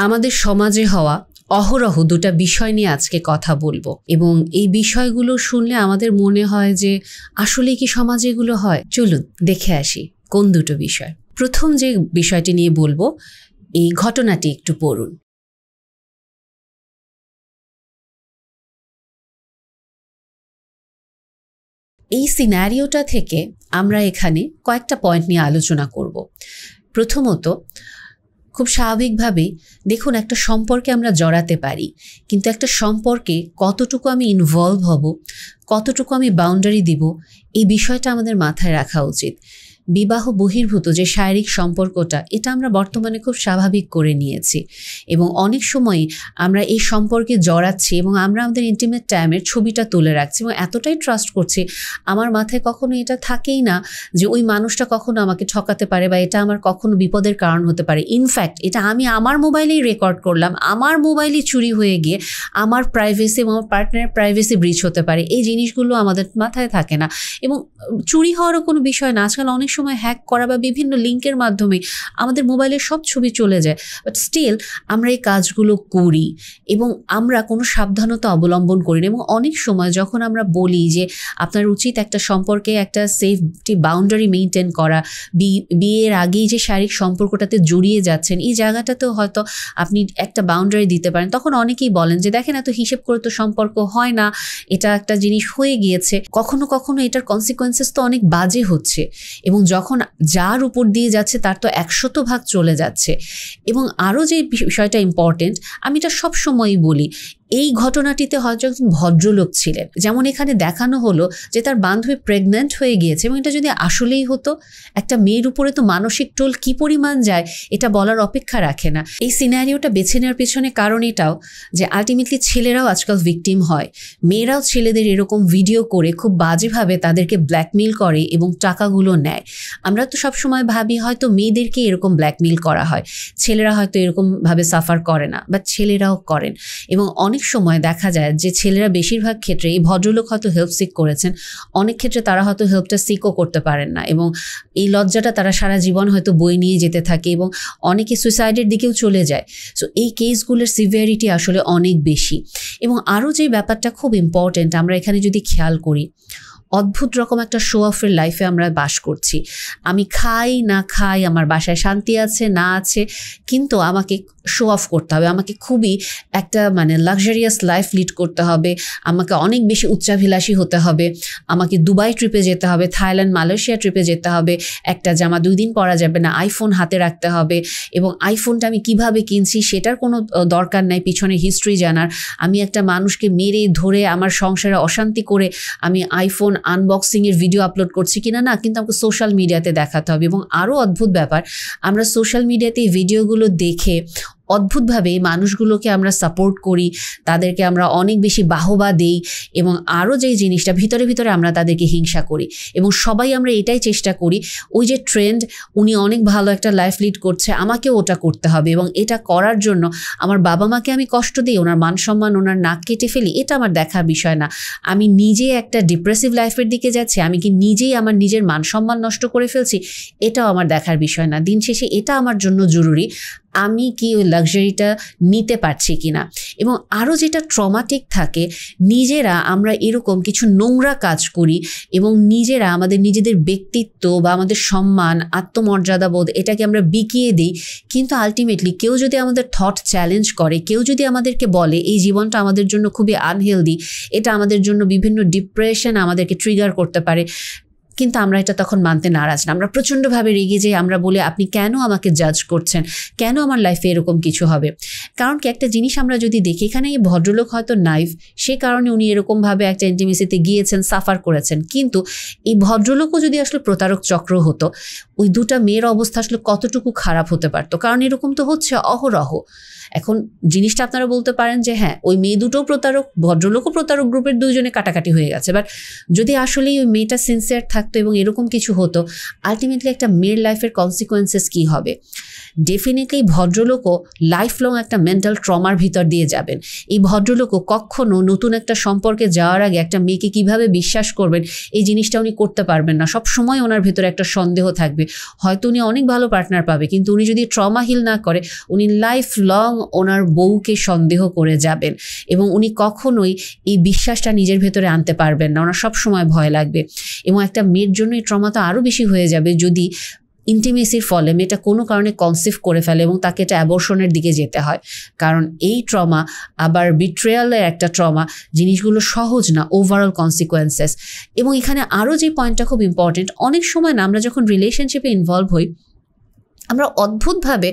আমাদের সমাজে হওয়া অহরহ দুটা বিষয় নিয়ে আজকে কথা বলবো এবং এই বিষয়গুলো শুনলে আমাদের মনে হয় যে আসলে কি সমাজে এগুলো হয়। চলুন দেখে আসি কোন দুটো বিষয়। প্রথম যে বিষয়টি নিয়ে বলবো, এই ঘটনাটি একটু পড়ুন। এই সিনারিওটা থেকে আমরা এখানে কয়েকটা পয়েন্ট নিয়ে আলোচনা করব। প্রথমত, খুব স্বাভাবিকভাবেই দেখুন, একটা সম্পর্কে আমরা জড়াতে পারি, কিন্তু একটা সম্পর্কে কতটুকু আমি ইনভলভ হব, কতটুকু আমি বাউন্ডারি দিব, এই বিষয়টা আমাদের মাথায় রাখা উচিত। বিবাহ বহির্ভূত যে শারীরিক সম্পর্কটা, এটা আমরা বর্তমানে খুব স্বাভাবিক করে নিয়েছি এবং অনেক সময়ই আমরা এই সম্পর্কে জড়াচ্ছি এবং আমরা আমাদের ইন্টিমেট টাইমের ছবিটা তুলে রাখছি এবং এতটাই ট্রাস্ট করছি, আমার মাথায় কখনো এটা থাকেই না যে ওই মানুষটা কখনো আমাকে ঠকাতে পারে বা এটা আমার কখনো বিপদের কারণ হতে পারে। ইনফ্যাক্ট এটা আমি আমার মোবাইলেই রেকর্ড করলাম, আমার মোবাইলই চুরি হয়ে গিয়ে আমার প্রাইভেসি এবং আমার পার্টনারের প্রাইভেসি ব্রিচ হতে পারে। এই জিনিসগুলো আমাদের মাথায় থাকে না এবং চুরি হওয়ারও কোনো বিষয় না। আজকাল অনেক সময় হ্যাক করা বা বিভিন্ন লিঙ্কের মাধ্যমে আমাদের মোবাইলের সব ছবি চলে যায়, বাট স্টিল আমরা এই কাজগুলো করি এবং আমরা কোনো সাবধানতা অবলম্বন করি না। এবং অনেক সময় যখন আমরা বলি যে আপনার উচিত একটা সম্পর্কে একটা সেফটি বাউন্ডারি মেনটেন করা, বিয়ের আগেই যে শারীরিক সম্পর্কটাতে জড়িয়ে যাচ্ছেন এই জায়গাটাতেও হয়তো আপনি একটা বাউন্ডারি দিতে পারেন, তখন অনেকেই বলেন যে দেখেন এত হিসেব করে তো সম্পর্ক হয় না, এটা একটা জিনিস হয়ে গিয়েছে। কখনো কখনো এটার কনসিকোয়েন্সেস তো অনেক বাজে হচ্ছে এবং যখন যার উপর দিয়ে যাচ্ছে তার তো 100% চলে যাচ্ছে। এবং আরও যে বিষয়টা ইম্পর্টেন্ট, আমি এটা সবসময়ই বলি, এই ঘটনাটিতে হয়তো একজন ভদ্রলোক ছিলেন, যেমন এখানে দেখানো হলো যে তার বান্ধবী প্রেগন্যান্ট হয়ে গিয়েছে এবং এটা যদি আসলেই হতো, একটা মেয়ের উপরে তো মানসিক টোল কি পরিমাণ যায় এটা বলার অপেক্ষা রাখে না। এই সিনারিওটা বেছে নেওয়ার পেছনে কারণ এটাও যে আলটিমেটলি ছেলেরাও আজকাল ভিকটিম হয়, মেয়েরাও ছেলেদের এরকম ভিডিও করে খুব বাজেভাবে তাদেরকে ব্ল্যাকমেল করে এবং টাকাগুলো নেয়। আমরা তো সবসময় ভাবি হয়তো মেয়েদেরকে এরকম ব্ল্যাকমেল করা হয়, ছেলেরা হয়তো এরকমভাবে সাফার করে না, বাট ছেলেরাও করেন। এবং অনেক সময় দেখা যায় যে ছেলেরা বেশিরভাগ ক্ষেত্রে, এই ভদ্রলোক হয়তো হেল্প সিক করেছেন, অনেক ক্ষেত্রে তারা হয়তো হেল্পটা সিকও করতে পারেন না এবং এই লজ্জাটা তারা সারা জীবন হয়তো বই নিয়ে যেতে থাকে এবং অনেকে সুইসাইডের দিকেও চলে যায়। সো এই কেসগুলোর সিভিয়ারিটি আসলে অনেক বেশি। এবং আরও যে ব্যাপারটা খুব ইম্পর্টেন্ট, আমরা এখানে যদি খেয়াল করি, অদ্ভুত রকম একটা শো অফের লাইফে আমরা বাস করছি। আমি খাই না খাই, আমার বাসায় শান্তি আছে না আছে, কিন্তু আমাকে শো অফ করতে হবে, আমাকে খুবই একটা লাক্সারিয়াস লাইফ লিড করতে হবে, আমাকে অনেক বেশি উচ্চাভিলাষী হতে হবে, আমাকে দুবাই ট্রিপে যেতে হবে, থাইল্যান্ড মালয়েশিয়া ট্রিপে যেতে হবে, একটা জামা 2 দিন পরা যাবে না, আইফোন হাতে রাখতে হবে এবং আইফোনটা আমি কিভাবে কিনছি সেটার কোনো দরকার নাই পিছনে হিস্ট্রি জানার। আমি একটা মানুষকে মেরে ধরে আমার সংসারে অশান্তি করে আমি আইফোন আনবক্সিংয়ের ভিডিও আপলোড করছি কিনা না, কিন্তু আমাকে সোশ্যাল মিডিয়াতে দেখাতে হবে। এবং আরও অদ্ভুত ব্যাপার, আমরা সোশ্যাল মিডিয়াতে এই ভিডিওগুলো দেখে অদ্ভুতভাবে মানুষগুলোকে আমরা সাপোর্ট করি, তাদেরকে আমরা অনেক বেশি বাহবা দেই এবং আরও যেই জিনিসটা ভিতরে ভিতরে আমরা তাদেরকে হিংসা করি এবং সবাই আমরা এটাই চেষ্টা করি, ওই যে ট্রেন্ড, উনি অনেক ভালো একটা লাইফ লিড করছে, আমাকেও ওটা করতে হবে এবং এটা করার জন্য আমার বাবা মাকে আমি কষ্ট দিই, ওনার মান সম্মান, ওনার নাক কেটে ফেলি, এটা আমার দেখার বিষয় না। আমি নিজে একটা ডিপ্রেসিভ লাইফের দিকে যাচ্ছি, আমি কি নিজেই আমার নিজের মান সম্মান নষ্ট করে ফেলছি, এটাও আমার দেখার বিষয় না। দিন শেষে এটা আমার জন্য জরুরি, আমি কি ওই লাক্সারিটা নিতে পারছি কিনা। এবং আরও যেটা ট্রমাটিক থাকে, নিজেরা আমরা এরকম কিছু নোংরা কাজ করি এবং নিজেরা আমাদের নিজেদের ব্যক্তিত্ব বা আমাদের সম্মান, আত্মমর্যাদাবোধ এটাকে আমরা বিকিয়ে দিই। কিন্তু আলটিমেটলি কেউ যদি আমাদের থট চ্যালেঞ্জ করে, কেউ যদি আমাদেরকে বলে এই জীবনটা আমাদের জন্য খুবই আনহেলদি, এটা আমাদের জন্য বিভিন্ন ডিপ্রেশন আমাদেরকে ট্রিগার করতে পারে, কিন্তু আমরা এটা তখন মানতে নারাজ না, আমরা প্রচণ্ডভাবে রেগে যাই, আমরা বলি আপনি কেন আমাকে জাজ করছেন, কেন আমার লাইফে এরকম কিছু হবে। কারণ কি, একটা জিনিস আমরা যদি দেখি, এখানে এই ভদ্রলোক হয়তো নাইভ, সে কারণে উনি এরকমভাবে একটা ইন্টিমেসিতে গিয়েছেন, সাফার করেছেন, কিন্তু এই ভদ্রলোকও যদি আসলে প্রতারক চক্র হতো, ওই দুটা মেয়ের অবস্থা আসলে কতটুকু খারাপ হতে পারতো। কারণ এরকম তো হচ্ছে অহরহ। এখন জিনিসটা আপনারা বলতে পারেন যে হ্যাঁ, ওই মেয়ে দুটোও প্রতারক, ভদ্রলোকও প্রতারক, গ্রুপের দুইজনে কাটাকাটি হয়ে গেছে। বাট যদি আসলেই ওই মেয়েটা সিনসিয়ার থাকতো এবং এরকম কিছু হতো, আলটিমেটলি একটা মেয়ের লাইফের কনসিকোয়েন্সেস কী হবে। ডেফিনেটলি ভদ্রলোকও লাইফ লং একটা মেন্টাল ট্রমার ভিতর দিয়ে যাবেন। এই ভদ্রলোকও কখনো নতুন একটা সম্পর্কে যাওয়ার আগে একটা মেয়েকে কিভাবে বিশ্বাস করবেন এই জিনিসটা উনি করতে পারবেন না। সব সময় ওনার ভেতরে একটা সন্দেহ থাকবে। হয়তো উনি অনেক ভালো পার্টনার পাবে, কিন্তু উনি যদি ট্রমা হিল না করে উনি লাইফ লং ওনার বউকে সন্দেহ করে যাবেন এবং উনি কখনোই এই বিশ্বাসটা নিজের ভেতরে আনতে পারবেন না। ওনার সব সময় ভয় লাগবে এবং একটা মেয়ের জন্য এই ট্রমা তো আরও বেশি হয়ে যাবে যদি ইন্টিমেসির ফলে মেয়েটা কোনো কারণে কনসিভ করে ফেলে এবং তাকে এটা অ্যাবর্শনের দিকে যেতে হয়। কারণ এই ট্রমা আবার বিট্রেয়ালের একটা ট্রমা, জিনিসগুলো সহজ না, ওভারঅল কনসিকোয়েন্সেস। এবং এখানে আরও যে পয়েন্টটা খুব ইম্পর্টেন্ট, অনেক সময় না আমরা যখন রিলেশনশিপে ইনভলভ হই আমরা অদ্ভুতভাবে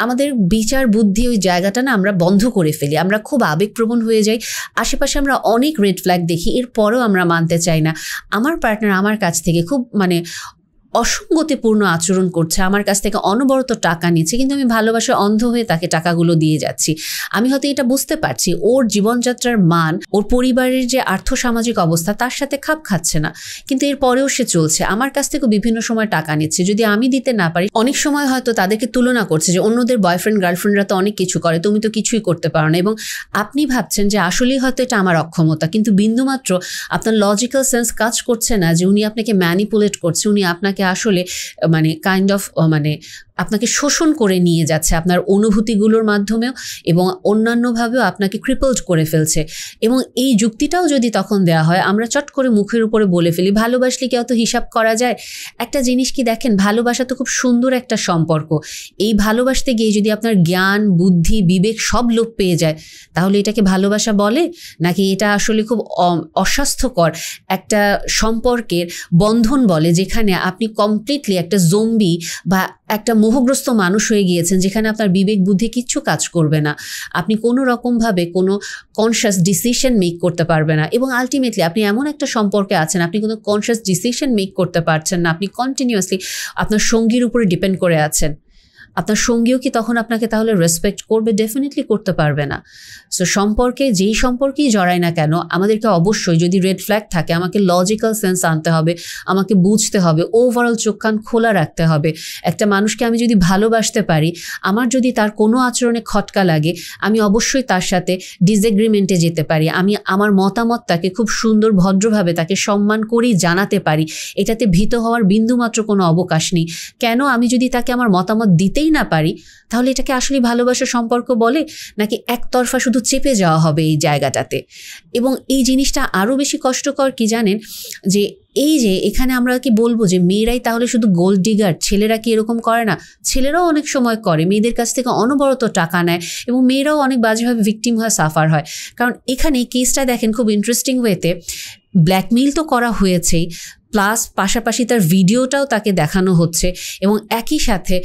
আমাদের বিচার বুদ্ধি ওই জায়গাটা না আমরা বন্ধ করে ফেলি, আমরা খুব আবেগপ্রবণ হয়ে যাই। আশেপাশে আমরা অনেক রেড ফ্ল্যাগ দেখি, এরপরেও আমরা মানতে চাই না আমার পার্টনার আমার কাছ থেকে খুব অসঙ্গতিপূর্ণ আচরণ করছে, আমার কাছ থেকে অনবরত টাকা নিচ্ছে, কিন্তু আমি ভালোবাসায় অন্ধ হয়ে তাকে টাকাগুলো দিয়ে যাচ্ছি। আমি হয়তো এটা বুঝতে পারছি ওর জীবনযাত্রার মান, ওর পরিবারের যে আর্থসামাজিক অবস্থা তার সাথে খাপ খাচ্ছে না, কিন্তু এরপরেও সে চলছে, আমার কাছ থেকেও বিভিন্ন সময় টাকা নিচ্ছে। যদি আমি দিতে না পারি, অনেক সময় হয়তো তাদেরকে তুলনা করছে যে অন্যদের বয়ফ্রেন্ড গার্লফ্রেন্ডরা তো অনেক কিছু করে, তুমি তো কিছুই করতে পারো না। এবং আপনি ভাবছেন যে আসলেই হয়তো এটা আমার অক্ষমতা, কিন্তু বিন্দুমাত্র আপনার লজিক্যাল সেন্স কাজ করছে না যে উনি আপনাকে ম্যানিপুলেট করছে, উনি আপনাকে আসলে কাইন্ড অফ আপনাকে শোষণ করে নিয়ে যাচ্ছে আপনার অনুভূতিগুলোর মাধ্যমেও এবং অন্যান্যভাবেও আপনাকে ক্রিপলড করে ফেলছে। এবং এই যুক্তিটাও যদি তখন দেওয়া হয়, আমরা চট করে মুখের উপরে বলে ফেলি ভালোবাসলে কি অত হিসাব করা যায়। একটা জিনিস কি দেখেন, ভালোবাসা তো খুব সুন্দর একটা সম্পর্ক। এই ভালোবাসতে গিয়ে যদি আপনার জ্ঞান, বুদ্ধি, বিবেক সব লোপ পেয়ে যায়, তাহলে এটাকে ভালোবাসা বলে? নাকি এটা আসলে খুব অস্বাস্থ্যকর একটা সম্পর্কের বন্ধন বলে, যেখানে আপনি কমপ্লিটলি একটা জম্বি বা একটা মোহগ্রস্ত মানুষ হয়ে গিয়েছেন, যেখানে আপনার বিবেক বুদ্ধি কিচ্ছু কাজ করবে না, আপনি কোনো রকমভাবে কোনো কনশাস ডিসিশন মেক করতে পারবে না। এবং আলটিমেটলি আপনি এমন একটা সম্পর্কে আছেন, আপনি কোনো কনশাস ডিসিশন মেক করতে পারছেন না, আপনি কন্টিনিউয়াসলি আপনার সঙ্গীর উপরে ডিপেন্ড করে আছেন। আপনার সঙ্গীও কি তখন আপনাকে তাহলে রেসপেক্ট করবে? ডেফিনেটলি করতে পারবে না। সো সম্পর্কে যেই সম্পর্কেই জড়াই না কেন, আমাদেরকে অবশ্যই যদি রেড ফ্ল্যাগ থাকে, আমাকে লজিক্যাল সেন্স আনতে হবে, আমাকে বুঝতে হবে, ওভারঅল চোখ কান খোলা রাখতে হবে। একটা মানুষকে আমি যদি ভালোবাসতে পারি, আমার যদি তার কোনো আচরণে খটকা লাগে, আমি অবশ্যই তার সাথে ডিসএগ্রিমেন্টে যেতে পারি, আমি আমার মতামতটাকে খুব সুন্দর ভদ্রভাবে তাকে সম্মান করেই জানাতে পারি, এটাতে ভীত হওয়ার বিন্দুমাত্র কোনো অবকাশ নেই। কেন আমি যদি তাকে আমার মতামত দিতেই না পারি, তাহলে এটাকে আসলে ভালোবাসার সম্পর্ক বলে, নাকি একতরফা শুধু চেপে যাওয়া হবে এই জায়গাটাতে? এবং এই জিনিসটা আরও বেশি কষ্টকর কি জানেন, যে এই যে এখানে আমরা কি বলবো যে মেয়েরাই তাহলে শুধু গোল্ড ডিগার, ছেলেরা কি এরকম করে না? ছেলেরাও অনেক সময় করে, মেয়েদের কাছ থেকে অনবরত টাকা নেয় এবং মেয়েরাও অনেক বাজেভাবে ভিকটিম হয়, সাফার হয়। কারণ এখানে কেসটা দেখেন খুব ইন্টারেস্টিং ওয়েতে, ব্ল্যাকমেইল তো করা হয়েছেই, প্লাস পাশাপাশি তার ভিডিওটাও তাকে দেখানো হচ্ছে এবং একই সাথে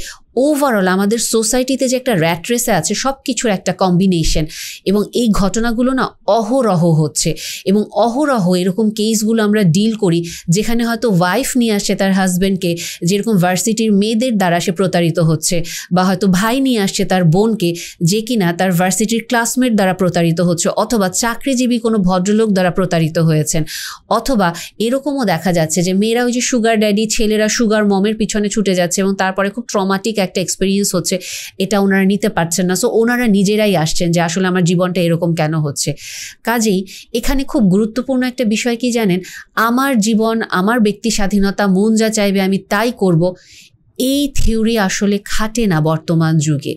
ওভারঅল আমাদের সোসাইটিতে যে একটা র্যাট রেসে আছে সব কিছুর একটা কম্বিনেশন। এবং এই ঘটনাগুলো না অহরহ হচ্ছে এবং অহরহ এরকম কেসগুলো আমরা ডিল করি, যেখানে হয়তো ওয়াইফ নিয়ে আসছে তার হাজব্যান্ডকে, যেরকম ভার্সিটির মেয়েদের দ্বারা সে প্রতারিত হচ্ছে, বা হয়তো ভাই নিয়ে আসছে তার বোনকে, যে কিনা তার ভার্সিটির ক্লাসমেট দ্বারা প্রতারিত হচ্ছে, অথবা চাকরিজীবী কোনো ভদ্রলোক দ্বারা প্রতারিত হয়েছেন, অথবা এরকমও দেখা যাচ্ছে যে মেয়েরা ওই যে সুগার ড্যাডি, ছেলেরা সুগার মমের পিছনে ছুটে যাচ্ছে এবং তারপরে খুব ট্রমাটিক একটা এক্সপিরিয়েন্স হচ্ছে, এটা ওনারা নিতে পারছেন না। সো ওনারা নিজেরাই আসছেন যে আসলে আমার জীবনটা এরকম কেন হচ্ছে। কাজেই এখানে খুব গুরুত্বপূর্ণ একটা বিষয় কি জানেন, আমার জীবন, আমার ব্যক্তি স্বাধীনতা, মন যা চাইবে আমি তাই করব, এই থিওরি আসলে খাটে না বর্তমান যুগে।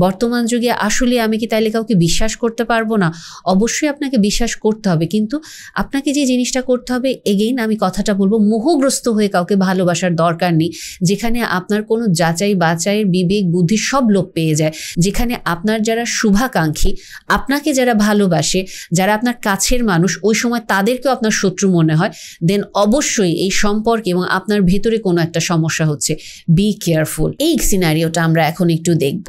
বর্তমান যুগে আসলে আমি কি তাইলে কাউকে বিশ্বাস করতে পারবো না? অবশ্যই আপনাকে বিশ্বাস করতে হবে, কিন্তু আপনাকে যে জিনিসটা করতে হবে, এগেইন আমি কথাটা বলবো, মোহগ্রস্ত হয়ে কাউকে ভালোবাসার দরকার নেই, যেখানে আপনার কোনো যাচাই বাছাইয়ের বিবেক বুদ্ধি সব লোপ পেয়ে যায়, যেখানে আপনার যারা শুভাকাঙ্ক্ষী, আপনাকে যারা ভালোবাসে, যারা আপনার কাছের মানুষ, ওই সময় তাদেরকেও আপনার শত্রু মনে হয়, দেন অবশ্যই এই সম্পর্কে এবং আপনার ভেতরে কোনো একটা সমস্যা হচ্ছে। Be careful. এই সিনারিওটা আমরা এখন একটু দেখব।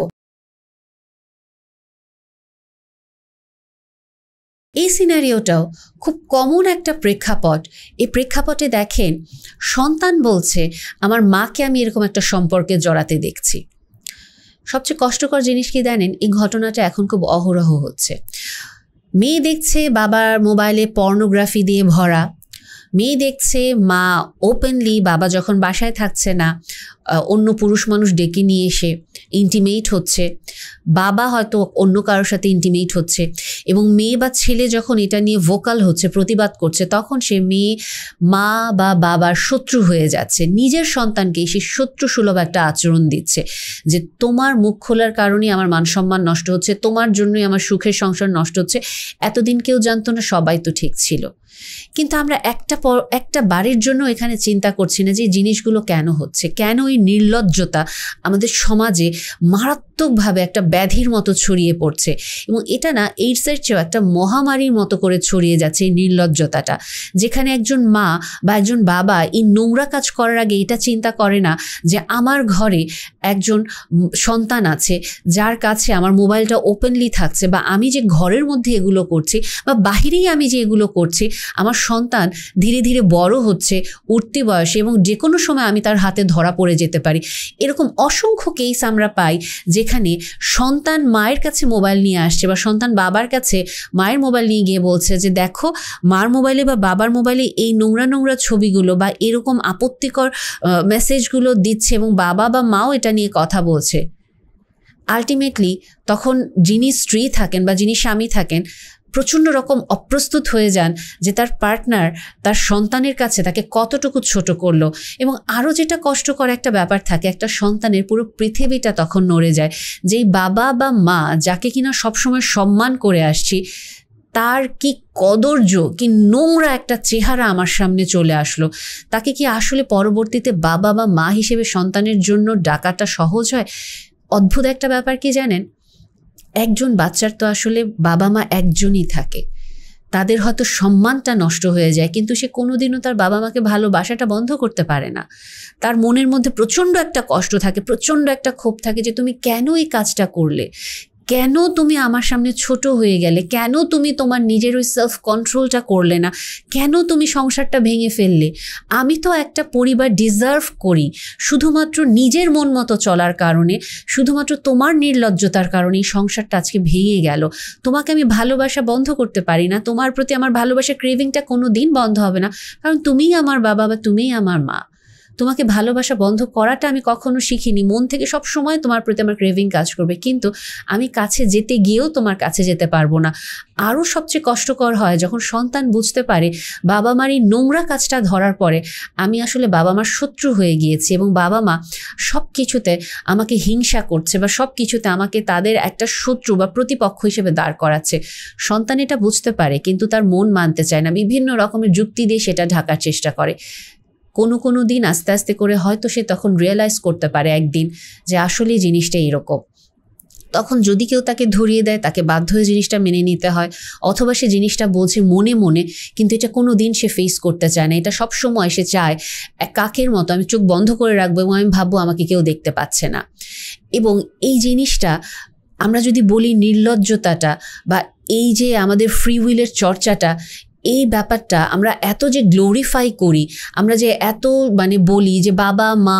এই সিনারিওটাও খুব কমন একটা প্রেক্ষাপট। এই প্রেক্ষাপটে দেখেন, সন্তান বলছে আমার মাকে আমি এরকম একটা সম্পর্কে জড়াতে দেখছি। সবচেয়ে কষ্টকর জিনিস কি জানেন, এই ঘটনাটা এখন খুব অহরহ হচ্ছে। মেয়ে দেখছে বাবার মোবাইলে পর্নোগ্রাফি দিয়ে ভরা, মেয়ে দেখছে মা ওপেনলি বাবা যখন বাসায় থাকছে না অন্য পুরুষ মানুষ ডেকে নিয়ে এসে ইন্টিমেট হচ্ছে, বাবা হয়তো অন্য কারোর সাথে ইন্টিমেট হচ্ছে, এবং মেয়ে বা ছেলে যখন এটা নিয়ে ভোকাল হচ্ছে, প্রতিবাদ করছে, তখন সে মেয়ে মা বা বাবার শত্রু হয়ে যাচ্ছে, নিজের সন্তানকে সে শত্রু সুলভ একটা আচরণ দিচ্ছে যে তোমার মুখ খোলার কারণেই আমার মান সম্মান নষ্ট হচ্ছে, তোমার জন্যই আমার সুখের সংসার নষ্ট হচ্ছে। এতদিন কেউ জানতো না, সবাই তো ঠিক ছিল। কিন্তু আমরা একটা বাড়ির জন্য এখানে চিন্তা করছি না যে এই জিনিসগুলো কেন হচ্ছে, কেন এই নির্লজ্জতা আমাদের সমাজে মারাত্মকভাবে একটা ব্যাধির মতো ছড়িয়ে পড়ছে, এবং এটা না এইডসের চেয়েও একটা মহামারীর মতো করে ছড়িয়ে যাচ্ছে এই নির্লজ্জতাটা, যেখানে একজন মা বা একজন বাবা এই নোংরা কাজ করার আগে এটা চিন্তা করে না যে আমার ঘরে একজন সন্তান আছে যার কাছে আমার মোবাইলটা ওপেনলি থাকছে, বা আমি যে ঘরের মধ্যে এগুলো করছি বা বাহিরেই আমি যে এগুলো করছি, আমার সন্তান ধীরে ধীরে বড় হচ্ছে, উঠতি বয়সে, এবং যে কোনো সময় আমি তার হাতে ধরা পড়ে যেতে পারি। এরকম অসংখ্য কেস আমরা পাই যেখানে সন্তান মায়ের কাছে মোবাইল নিয়ে আসছে বা সন্তান বাবার কাছে মায়ের মোবাইল নিয়ে গিয়ে বলছে যে দেখো মার মোবাইলে বা বাবার মোবাইলে এই নোংরা নোংরা ছবিগুলো বা এরকম আপত্তিকর মেসেজগুলো দিচ্ছে, এবং বাবা বা মাও এটা নিয়ে কথা বলছে। আলটিমেটলি তখন যিনি স্ত্রী থাকেন বা যিনি স্বামী থাকেন প্রচণ্ড রকম অপ্রস্তুত হয়ে যান যে তার পার্টনার তার সন্তানের কাছে তাকে কতটুকু ছোট করলো। এবং আরও যেটা কষ্টকর একটা ব্যাপার থাকে, একটা সন্তানের পুরো পৃথিবীটা তখন নড়ে যায়, যেই বাবা বা মা যাকে কিনা সবসময় সম্মান করে আসছি, তার কি কদর্য, কি নোংরা একটা চেহারা আমার সামনে চলে আসলো। তাকে কি আসলে পরবর্তীতে বাবা বা মা হিসেবে সন্তানের জন্য ডাকাটা সহজ হয়? অদ্ভুত একটা ব্যাপার কি জানেন, একজন বাচ্চার তো আসলে বাবা মা একজনই থাকে, তাদের হয়তো সম্মানটা নষ্ট হয়ে যায়, কিন্তু সে কোনোদিনও তার বাবা মাকে ভালোবাসাটা বন্ধ করতে পারে না। তার মনের মধ্যে প্রচণ্ড একটা কষ্ট থাকে, প্রচণ্ড একটা ক্ষোভ থাকে যে তুমি কেন এই কাজটা করলে, কেন তুমি আমার সামনে ছোট হয়ে গেলে, কেন তুমি তোমার নিজের ওই সেলফ কন্ট্রোলটা করলে না, কেন তুমি সংসারটা ভেঙে ফেললে। আমি তো একটা পরিবার ডিজার্ভ করি, শুধুমাত্র নিজের মন মতো চলার কারণে, শুধুমাত্র তোমার নির্লজ্জতার কারণেই সংসারটা আজকে ভেঙে গেল। তোমাকে আমি ভালোবাসা বন্ধ করতে পারি না, তোমার প্রতি আমার ভালোবাসার ক্রেভিংটা কোনো দিন বন্ধ হবে না, কারণ তুমিই আমার বাবা বা তুমিই আমার মা। তোমাকে ভালোবাসা বন্ধ করাটা আমি কখনো শিখিনি, মন থেকে সব সময় তোমার প্রতি আমার ক্রেভিং কাজ করবে, কিন্তু আমি কাছে যেতে গিয়েও তোমার কাছে যেতে পারবো না। আরও সবচেয়ে কষ্টকর হয় যখন সন্তান বুঝতে পারে বাবা মার এই নোংরা কাজটা ধরার পরে আমি আসলে বাবা মার শত্রু হয়ে গিয়েছি, এবং বাবা মা সব কিছুতে আমাকে হিংসা করছে বা সব কিছুতে আমাকে তাদের একটা শত্রু বা প্রতিপক্ষ হিসেবে দাঁড় করাচ্ছে। সন্তান এটা বুঝতে পারে, কিন্তু তার মন মানতে চায় না, বিভিন্ন রকমের যুক্তি দিয়ে সেটা ঢাকার চেষ্টা করে। কোনো দিন আস্তে আস্তে করে হয়তো সে তখন রিয়েলাইজ করতে পারে একদিন যে আসলে জিনিসটা এরকম। তখন যদি কেউ তাকে ধরিয়ে দেয়, তাকে বাধ্য হয়ে জিনিসটা মেনে নিতে হয়, অথবা সে জিনিসটা বোঝে মনে মনে, কিন্তু এটা কোনো দিন সে ফেস করতে চায় না। এটা সব সময় সে চায় এক কাকের মতো আমি চোখ বন্ধ করে রাখবো এবং আমি ভাববো আমাকে কেউ দেখতে পাচ্ছে না। এবং এই জিনিসটা আমরা যদি বলি নির্লজ্জতাটা বা এই যে আমাদের ফ্রি উইলের চর্চাটা, এই ব্যাপারটা আমরা এত যে গ্লোরিফাই করি, আমরা যে এত বলি যে বাবা মা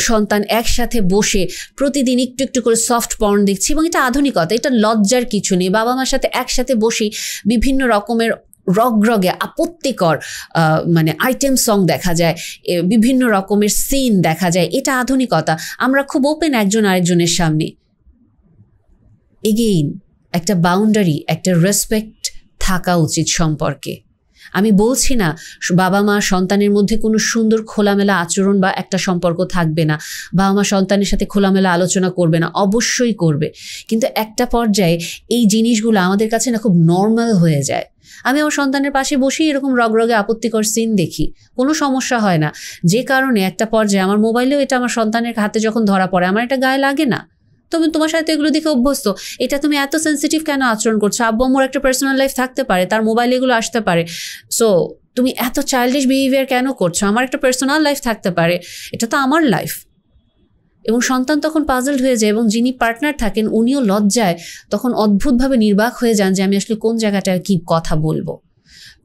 সন্তান একসাথে বসে প্রতিদিন একটু একটু করে সফট পর্ন দেখছি, এবং এটা আধুনিকতা, এটা লজ্জার কিছু নেই। বাবা মার সাথে একসাথে বসে বিভিন্ন রকমের রগরগে আপত্তিকর আইটেম সং দেখা যায়, বিভিন্ন রকমের সিন দেখা যায়, এটা আধুনিকতা। আমরা খুব ওপেন একজন আরেকজনের সামনে। এগেইন একটা বাউন্ডারি, একটা রেসপেক্ট থাকা উচিত সম্পর্কে। আমি বলছি না বাবা মা সন্তানের মধ্যে কোনো সুন্দর খোলামেলা আচরণ বা একটা সম্পর্ক থাকবে না, বাবা মা সন্তানের সাথে খোলামেলা আলোচনা করবে না, অবশ্যই করবে, কিন্তু একটা পর্যায়ে এই জিনিসগুলো আমাদের কাছে না খুব নর্মাল হয়ে যায়। আমি আমার সন্তানের পাশে বসেই এরকম রগরগে আপত্তিকর সিন দেখি, কোনো সমস্যা হয় না, যে কারণে একটা পর্যায়ে আমার মোবাইলেও এটা আমার সন্তানের হাতে যখন ধরা পড়ে আমার এটা গায়ে লাগে না। তুমি তোমার সাথে এগুলো দেখে অভ্যস্ত, এটা তুমি এত সেন্সিটিভ কেন আচরণ করছো? আব্বু আম্মুর একটা পার্সোনাল লাইফ থাকতে পারে, তার মোবাইলে এগুলো আসতে পারে, সো তুমি এত চাইল্ডিশ বিহেভিয়ার কেন করছো? আমার একটা পার্সোনাল লাইফ থাকতে পারে, এটা তো আমার লাইফ। এবং সন্তান তখন পাজলড হয়ে যায়, এবং যিনি পার্টনার থাকেন উনিও লজ্জায় তখন অদ্ভুতভাবে নির্বাক হয়ে যান যে আমি আসলে কোন জায়গাটায় কি কথা বলবো।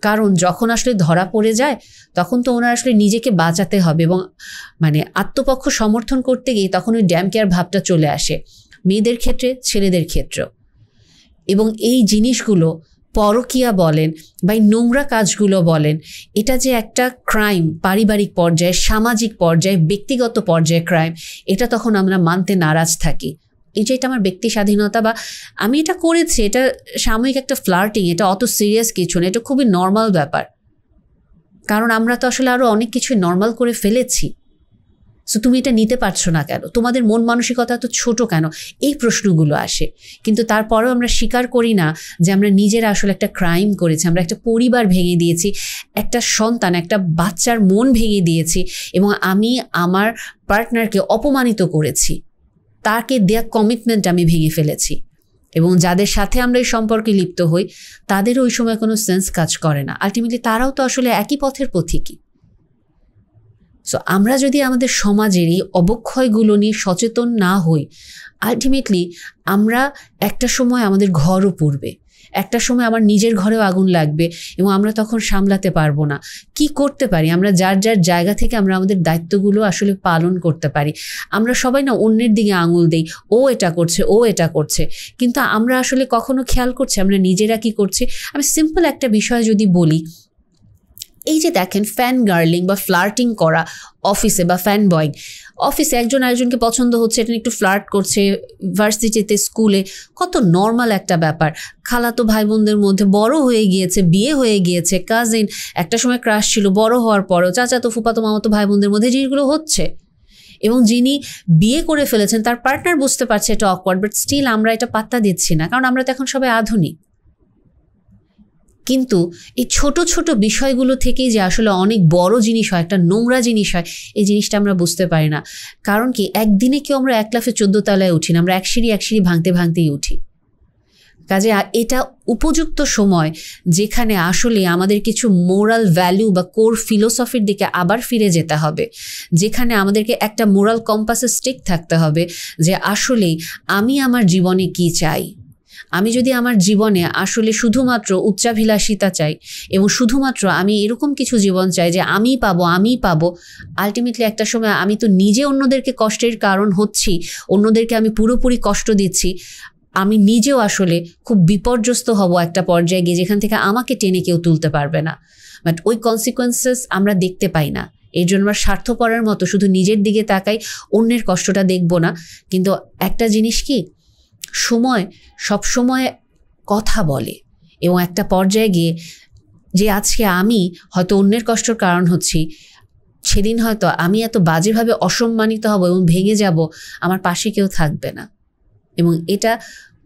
কারণ যখন আসলে ধরা পড়ে যায় তখন তো ওনার আসলে নিজেকে বাঁচাতে হবে, এবং আত্মপক্ষ সমর্থন করতে গিয়ে তখন ওই ড্যাম কেয়ার ভাবটা চলে আসে, মেয়েদের ক্ষেত্রে ছেলেদের ক্ষেত্রেও। এবং এই জিনিসগুলো পরকীয়া বলেন বা এই নোংরা কাজগুলো বলেন, এটা যে একটা ক্রাইম, পারিবারিক পর্যায়ে, সামাজিক পর্যায়ে, ব্যক্তিগত পর্যায়ে ক্রাইম, এটা তখন আমরা মানতে নারাজ থাকি। এই যে এটা আমার ব্যক্তি স্বাধীনতা, বা আমি এটা করেছি, এটা সাময়িক একটা ফ্লার্টিং, এটা অত সিরিয়াস কিছু না, এটা খুবই নর্মাল ব্যাপার। কারণ আমরা তো আসলে আরও অনেক কিছু নর্মাল করে ফেলেছি। সো তুমি এটা নিতে পারছো না কেন? তোমাদের মন মানসিকতা তো ছোট কেন? এই প্রশ্নগুলো আসে। কিন্তু তারপরেও আমরা স্বীকার করি না যে আমরা নিজেরা আসলে একটা ক্রাইম করেছি, আমরা একটা পরিবার ভেঙে দিয়েছি, একটা সন্তান, একটা বাচ্চার মন ভেঙে দিয়েছি, এবং আমি আমার পার্টনারকে অপমানিত করেছি, তাকে দেয়া কমিটমেন্ট আমি ভেঙে ফেলেছি। এবং যাদের সাথে আমরা এই সম্পর্কে লিপ্ত হই তাদেরও ওই সময় কোনো সেন্স কাজ করে না। আলটিমেটলি তারাও তো আসলে একই পথের পথিকই। সো আমরা যদি আমাদের সমাজের এই অবক্ষয়গুলো নিয়ে সচেতন না হই, আলটিমেটলি আমরা একটা সময় আমাদের ঘরও পুড়বে, একটা সময় আমার নিজের ঘরেও আগুন লাগবে, এবং আমরা তখন সামলাতে পারবো না। কি করতে পারি? আমরা যার যার জায়গা থেকে আমরা আমাদের দায়িত্বগুলো আসলে পালন করতে পারি। আমরা সবাই না অন্যের দিকে আঙুল দেই, ও এটা করছে, ও এটা করছে, কিন্তু আমরা আসলে কখনো খেয়াল করছি আমরা নিজেরা কি করছি? আমি সিম্পল একটা বিষয় যদি বলি, এই যে দেখেন ফ্যান গার্লিং বা ফ্লার্টিং করা অফিসে, বা ফ্যান বয়িং, অফিসে একজন আরেকজনকে পছন্দ হচ্ছে, এটা একটু ফ্লার্ট করছে, ভার্সিটিতে, স্কুলে, কত নর্মাল একটা ব্যাপার। খালাতো ভাই বোনদের মধ্যে, বড় হয়ে গিয়েছে, বিয়ে হয়ে গিয়েছে, কাজিন, একটা সময় ক্রাশ ছিল, বড় হওয়ার পরেও চাচাতো ফুফাতো মামাতো ভাই বোনদের মধ্যে জিনিসগুলো হচ্ছে। এবং যিনি বিয়ে করে ফেলেছেন তার পার্টনার বুঝতে পারছে এটা অকওয়ার্ড, বাট স্টিল আমরা এটা পাত্তা দিচ্ছি না, কারণ আমরা তো এখন সবাই আধুনিক। কিন্তু এই ছোট ছোট বিষয়গুলো থেকেই যে আসলে অনেক বড় জিনিস হয়, একটা নোংরা জিনিস হয়, এই জিনিসটা আমরা বুঝতে পারি না। কারণ কি, একদিনে কেউ আমরা 1 লাফে 14 তলায় উঠি না, আমরা এক সিঁড়ি ভাঙতে ভাঙতেই উঠি। কাজে এটা উপযুক্ত সময় যেখানে আসলে আমাদের কিছু মোরাল ভ্যালু বা কোর ফিলোসফির দিকে আবার ফিরে যেতে হবে, যেখানে আমাদেরকে একটা মোরাল কম্পাসে স্টিক থাকতে হবে যে আসলেই আমি আমার জীবনে কি চাই। আমি যদি আমার জীবনে আসলে শুধুমাত্র উচ্চাভিলাষিতা চাই এবং শুধুমাত্র আমি এরকম কিছু জীবন চাই যে আমি পাবো, আলটিমেটলি একটা সময় আমি তো নিজে অন্যদেরকে কষ্টের কারণ হচ্ছি, অন্যদেরকে আমি পুরোপুরি কষ্ট দিচ্ছি, আমি নিজেও আসলে খুব বিপর্যস্ত হব একটা পর্যায়ে গিয়ে, যেখান থেকে আমাকে টেনে কেউ তুলতে পারবে না। বাট ওই কনসিকোয়েন্সেস আমরা দেখতে পাই না, এই জন্য আমরা স্বার্থপরের মতো শুধু নিজের দিকে তাকাই, অন্যের কষ্টটা দেখব না। কিন্তু একটা জিনিস কি, সময় সব সময় কথা বলে, এবং একটা পর্যায়ে গিয়ে যে আজকে আমি হয়তো অন্যের কষ্টের কারণ হচ্ছি, সেদিন হয়তো আমি এত বাজেভাবে অসম্মানিত হব এবং ভেঙে যাব, আমার পাশে কেউ থাকবে না। এবং এটা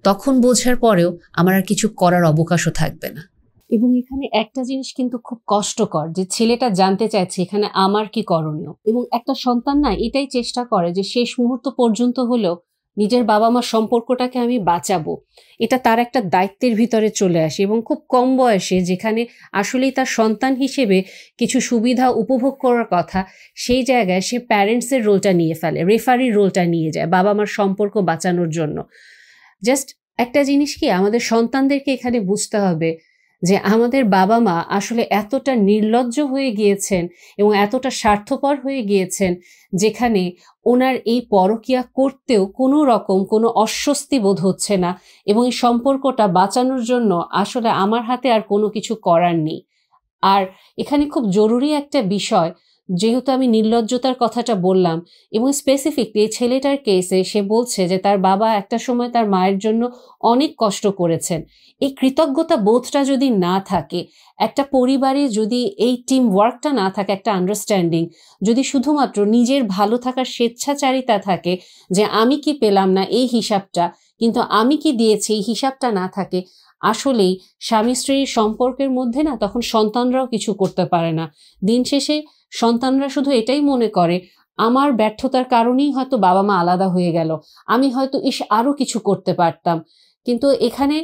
তখন বোঝার পরেও আমার আর কিছু করার অবকাশও থাকবে না। এবং এখানে একটা জিনিস কিন্তু খুব কষ্টকর, যে ছেলেটা জানতে চাইছে এখানে আমার কি করণীয়, এবং একটা সন্তান না এটাই চেষ্টা করে যে শেষ মুহূর্ত পর্যন্ত হলেও নিজের বাবা মার সম্পর্কটাকে আমি বাঁচাবো, এটা তার একটা দায়িত্বের ভিতরে চলে আসে। এবং খুব কম বয়সে, যেখানে আসলেই তার সন্তান হিসেবে কিছু সুবিধা উপভোগ করার কথা, সেই জায়গায় সে প্যারেন্টসের রোলটা নিয়ে ফেলে, রেফারির রোলটা নিয়ে যায় বাবা মার সম্পর্ক বাঁচানোর জন্য। জাস্ট একটা জিনিস কি, আমাদের সন্তানদেরকে এখানে বুঝতে হবে যে আমাদের বাবা মা আসলে এতটা নির্লজ্জ হয়ে গিয়েছেন এবং এতটা স্বার্থপর হয়ে গিয়েছেন, যেখানে ওনার এই পরকীয়া করতেও কোনো রকম কোনো অস্বস্তি বোধ হচ্ছে না, এবং এই সম্পর্কটা বাঁচানোর জন্য আসলে আমার হাতে আর কোনো কিছু করার নেই। আর এখানে খুব জরুরি একটা বিষয়, যেহেতু আমি নির্লজ্জতার কথাটা বললাম, এবং স্পেসিফিকলি এই ছেলেটার কেসে সে বলছে যে তার বাবা একটা সময় তার মায়ের জন্য অনেক কষ্ট করেছেন। এই কৃতজ্ঞতা বোধটা যদি না থাকে, একটা পরিবারে যদি এই টিম ওয়ার্কটা না থাকে, একটা আন্ডারস্ট্যান্ডিং, যদি শুধুমাত্র নিজের ভালো থাকার স্বেচ্ছাচারিতা থাকে যে আমি কি পেলাম না এই হিসাবটা, কিন্তু আমি কি দিয়েছি এই হিসাবটা না থাকে, আসলেই স্বামী স্ত্রীর সম্পর্কের মধ্যে না তখন সন্তানরাও কিছু করতে পারে না। দিন শেষে সন্তানরা শুধু এটাই মনে করে, আমার ব্যর্থতার কারণেই হয়তো বাবা মা আলাদা হয়ে গেল, আমি হয়তো আরো কিছু করতে পারতাম। কিন্তু এখানে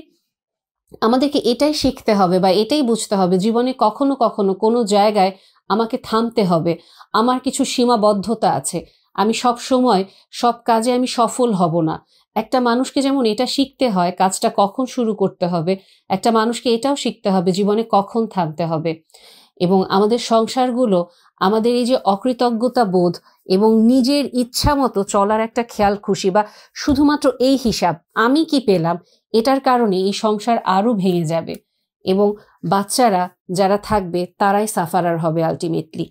আমাদেরকে এটাই শিখতে হবে বা এটাই বুঝতে হবে, জীবনে কখনো কখনো কোনো জায়গায় আমাকে থামতে হবে, আমার কিছু সীমাবদ্ধতা আছে, আমি সব সময় সব কাজে আমি সফল হব না। একটা মানুষকে যেমন এটা শিখতে হয় কাজটা কখন শুরু করতে হবে, একটা মানুষকে এটাও শিখতে হবে জীবনে কখন থামতে হবে। এবং আমাদের সংসারগুলো আমাদের এই যে অকৃতজ্ঞতা বোধ এবং নিজের ইচ্ছা মতো চলার একটা খেয়াল খুশি, বা শুধুমাত্র এই হিসাব আমি কি পেলাম, এটার কারণে এই সংসার আরো ভেঙে যাবে। এবং বাচ্চারা যারা থাকবে তারাই সাফারার হবে আলটিমেটলি।